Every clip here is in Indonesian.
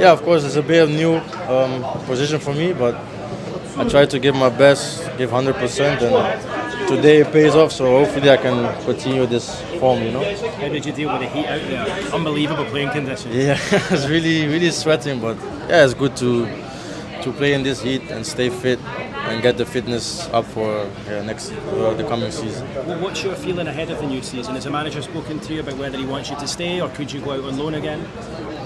Yeah, of course, it's a bit of new position for me, but I try to give my best, give 100%, and today it pays off. So hopefully I can continue this form. How did you deal with the heat out there? Unbelievable playing conditions. Yeah, it's really sweating, but yeah, it's good to play in this heat and stay fit and get the fitness up for the coming season. Well, what's your feeling ahead of the new season? Has the manager spoken to you about whether he wants you to stay or could you go out on loan again?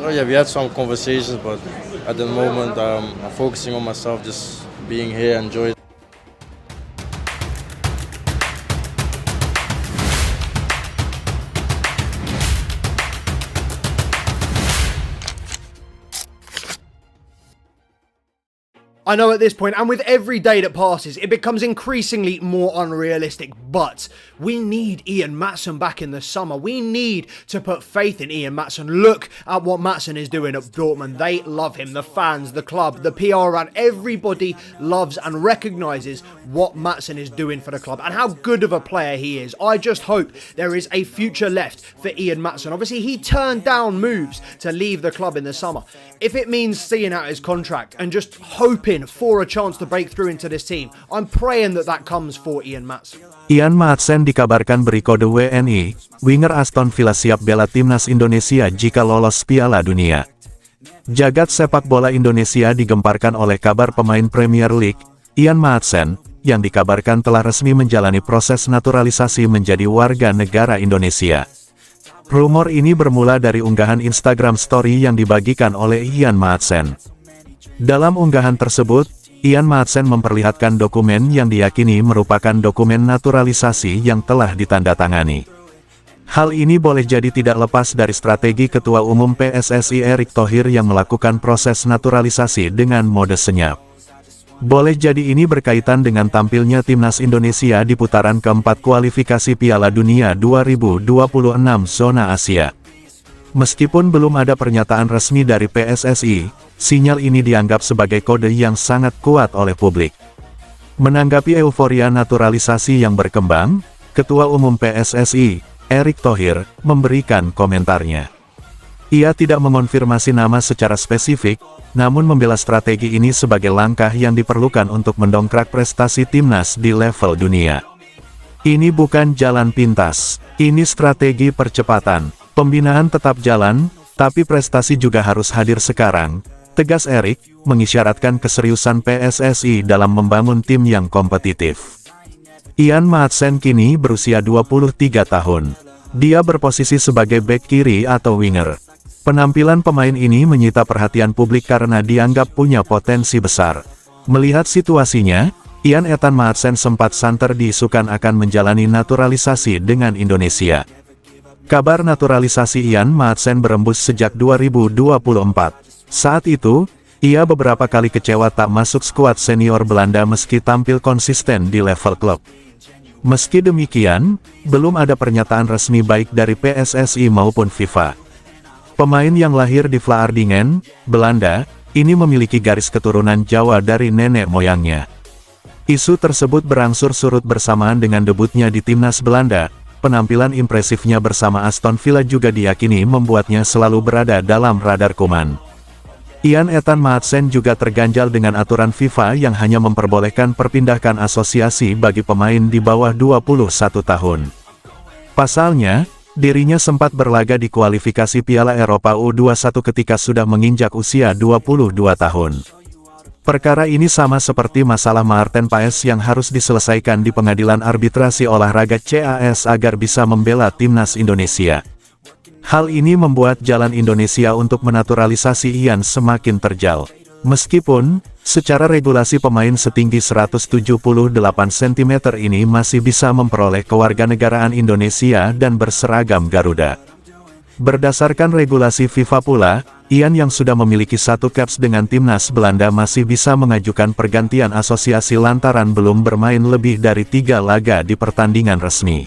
Oh yeah, we had some conversations, but at the moment I'm focusing on myself, just being here, enjoy it. I know at this point, and with every day that passes, it becomes increasingly more unrealistic, but we need Ian Maatsen back in the summer. We need to put faith in Ian Maatsen. Look at what Maatsen is doing at Dortmund. They love him, the fans, the club, the PR, and everybody loves and recognises what Maatsen is doing for the club and how good of a player he is. I just hope there is a future left for Ian Maatsen. Obviously, he turned down moves to leave the club in the summer. If it means seeing out his contract and just hoping for a chance to break through into this team, I'm praying that comes for Ian Maatsen. Ian Maatsen dikabarkan beri kode WNI, winger Aston Villa siap bela timnas Indonesia jika lolos Piala Dunia. Jagat sepak bola Indonesia digemparkan oleh kabar pemain Premier League, Ian Maatsen, yang dikabarkan telah resmi menjalani proses naturalisasi menjadi warga negara Indonesia. Rumor ini bermula dari unggahan Instagram Story yang dibagikan oleh Ian Maatsen. Dalam unggahan tersebut, Ian Maatsen memperlihatkan dokumen yang diyakini merupakan dokumen naturalisasi yang telah ditandatangani. Hal ini boleh jadi tidak lepas dari strategi Ketua Umum PSSI Erick Thohir yang melakukan proses naturalisasi dengan mode senyap. Boleh jadi ini berkaitan dengan tampilnya timnas Indonesia di putaran keempat kualifikasi Piala Dunia 2026 zona Asia. Meskipun belum ada pernyataan resmi dari PSSI, sinyal ini dianggap sebagai kode yang sangat kuat oleh publik. Menanggapi euforia naturalisasi yang berkembang, Ketua Umum PSSI, Erick Thohir, memberikan komentarnya. Ia tidak mengonfirmasi nama secara spesifik, namun membela strategi ini sebagai langkah yang diperlukan untuk mendongkrak prestasi timnas di level dunia. Ini bukan jalan pintas, ini strategi percepatan. Pembinaan tetap jalan, tapi prestasi juga harus hadir sekarang, tegas Erick, mengisyaratkan keseriusan PSSI dalam membangun tim yang kompetitif. Ian Maatsen kini berusia 23 tahun. Dia berposisi sebagai bek kiri atau winger. Penampilan pemain ini menyita perhatian publik karena dianggap punya potensi besar. Melihat situasinya, Ian Ethan Maatsen sempat santer diisukan akan menjalani naturalisasi dengan Indonesia. Kabar naturalisasi Ian Maatsen berembus sejak 2024. Saat itu, ia beberapa kali kecewa tak masuk skuad senior Belanda meski tampil konsisten di level klub. Meski demikian, belum ada pernyataan resmi baik dari PSSI maupun FIFA. Pemain yang lahir di Vlaardingen, Belanda, ini memiliki garis keturunan Jawa dari nenek moyangnya. Isu tersebut berangsur surut bersamaan dengan debutnya di timnas Belanda. Penampilan impresifnya bersama Aston Villa juga diyakini membuatnya selalu berada dalam radar Koeman. Ian Ethan Maatsen juga terganjal dengan aturan FIFA yang hanya memperbolehkan perpindahan asosiasi bagi pemain di bawah 21 tahun. Pasalnya, dirinya sempat berlaga di kualifikasi Piala Eropa U21 ketika sudah menginjak usia 22 tahun. Perkara ini sama seperti masalah Maarten Paes yang harus diselesaikan di pengadilan arbitrasi olahraga CAS agar bisa membela timnas Indonesia. Hal ini membuat jalan Indonesia untuk menaturalisasi Ian semakin terjal. Meskipun, secara regulasi pemain setinggi 178 cm ini masih bisa memperoleh kewarganegaraan Indonesia dan berseragam Garuda. Berdasarkan regulasi FIFA pula, Ian yang sudah memiliki 1 caps dengan timnas Belanda masih bisa mengajukan pergantian asosiasi lantaran belum bermain lebih dari 3 laga di pertandingan resmi.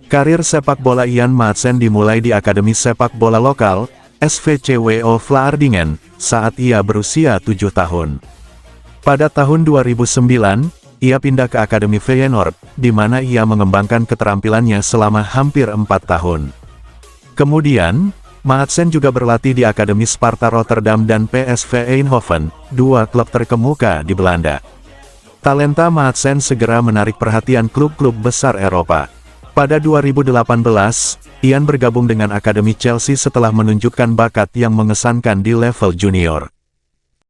Karir sepak bola Ian Maatsen dimulai di Akademi Sepak Bola Lokal, SVCWO Vlaardingen, saat ia berusia 7 tahun. Pada tahun 2009, ia pindah ke Akademi Feyenoord, di mana ia mengembangkan keterampilannya selama hampir 4 tahun. Kemudian, Maatsen juga berlatih di Akademi Sparta Rotterdam dan PSV Eindhoven, dua klub terkemuka di Belanda. Talenta Maatsen segera menarik perhatian klub-klub besar Eropa. Pada 2018, Ian bergabung dengan Akademi Chelsea setelah menunjukkan bakat yang mengesankan di level junior.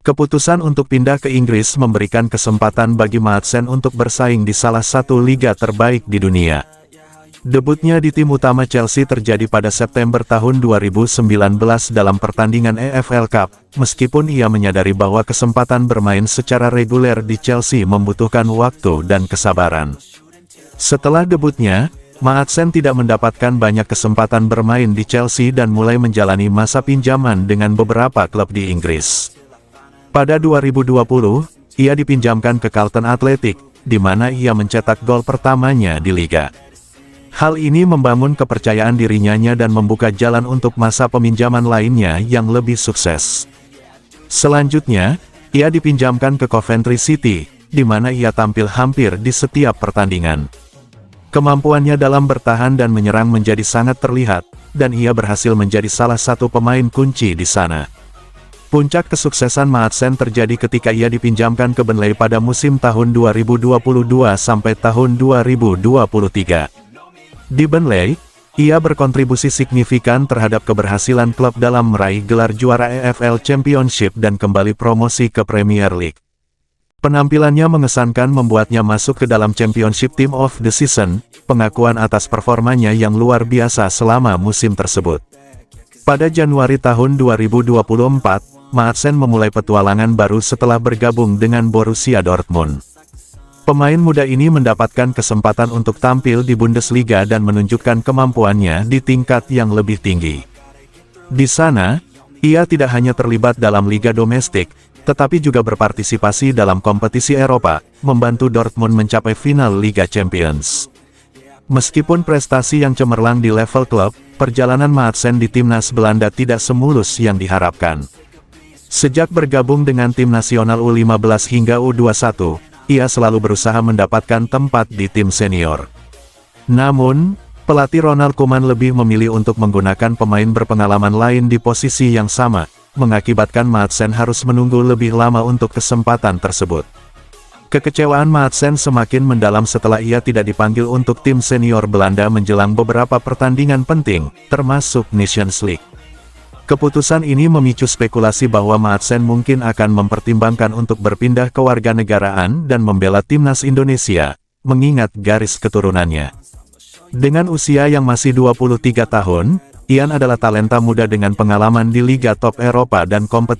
Keputusan untuk pindah ke Inggris memberikan kesempatan bagi Maatsen untuk bersaing di salah satu liga terbaik di dunia. Debutnya di tim utama Chelsea terjadi pada September tahun 2019 dalam pertandingan EFL Cup, meskipun ia menyadari bahwa kesempatan bermain secara reguler di Chelsea membutuhkan waktu dan kesabaran. Setelah debutnya, Maatsen tidak mendapatkan banyak kesempatan bermain di Chelsea dan mulai menjalani masa pinjaman dengan beberapa klub di Inggris. Pada 2020, ia dipinjamkan ke Charlton Athletic, di mana ia mencetak gol pertamanya di liga. Hal ini membangun kepercayaan dirinya dan membuka jalan untuk masa peminjaman lainnya yang lebih sukses. Selanjutnya, ia dipinjamkan ke Coventry City, di mana ia tampil hampir di setiap pertandingan. Kemampuannya dalam bertahan dan menyerang menjadi sangat terlihat, dan ia berhasil menjadi salah satu pemain kunci di sana. Puncak kesuksesan Maatsen terjadi ketika ia dipinjamkan ke Burnley pada musim tahun 2022 sampai tahun 2023. Di Burnley, ia berkontribusi signifikan terhadap keberhasilan klub dalam meraih gelar juara EFL Championship dan kembali promosi ke Premier League. Penampilannya mengesankan membuatnya masuk ke dalam Championship Team of the Season, pengakuan atas performanya yang luar biasa selama musim tersebut. Pada Januari tahun 2024, Maatsen memulai petualangan baru setelah bergabung dengan Borussia Dortmund. Pemain muda ini mendapatkan kesempatan untuk tampil di Bundesliga dan menunjukkan kemampuannya di tingkat yang lebih tinggi. Di sana, ia tidak hanya terlibat dalam liga domestik, tetapi juga berpartisipasi dalam kompetisi Eropa, membantu Dortmund mencapai final Liga Champions. Meskipun prestasi yang cemerlang di level klub, perjalanan Maatsen di timnas Belanda tidak semulus yang diharapkan. Sejak bergabung dengan tim nasional U15 hingga U21, ia selalu berusaha mendapatkan tempat di tim senior. Namun, pelatih Ronald Koeman lebih memilih untuk menggunakan pemain berpengalaman lain di posisi yang sama, mengakibatkan Maatsen harus menunggu lebih lama untuk kesempatan tersebut. Kekecewaan Maatsen semakin mendalam setelah ia tidak dipanggil untuk tim senior Belanda menjelang beberapa pertandingan penting, termasuk Nations League. Keputusan ini memicu spekulasi bahwa Maatsen mungkin akan mempertimbangkan untuk berpindah kewarganegaraan dan membela timnas Indonesia, mengingat garis keturunannya. Dengan usia yang masih 23 tahun, Ian adalah talenta muda dengan pengalaman di liga top Eropa dan kompetisi